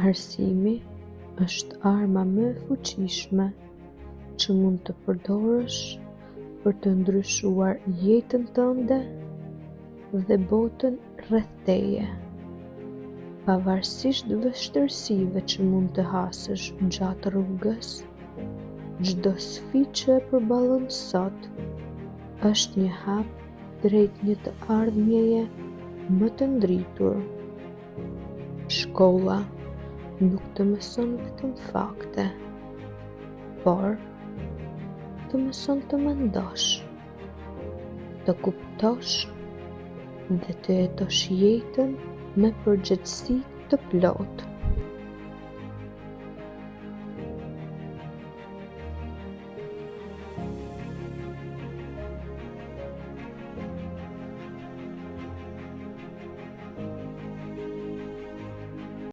Arsimi është arma më e fuqishme që mund të përdorësh për të ndryshuar jetën tënde dhe botën rreth teje. Pavarësisht vështirësive që mund të hasësh gjatë rrugës, çdo sfidë që e përballon sot është një hap drejt një të ardhmjeje më të ndritur. Shkolla nuk të mëson vetëm fakte, por të mëson të mendosh, të kuptosh dhe të jetosh jetën me përgjegjësi të plotë.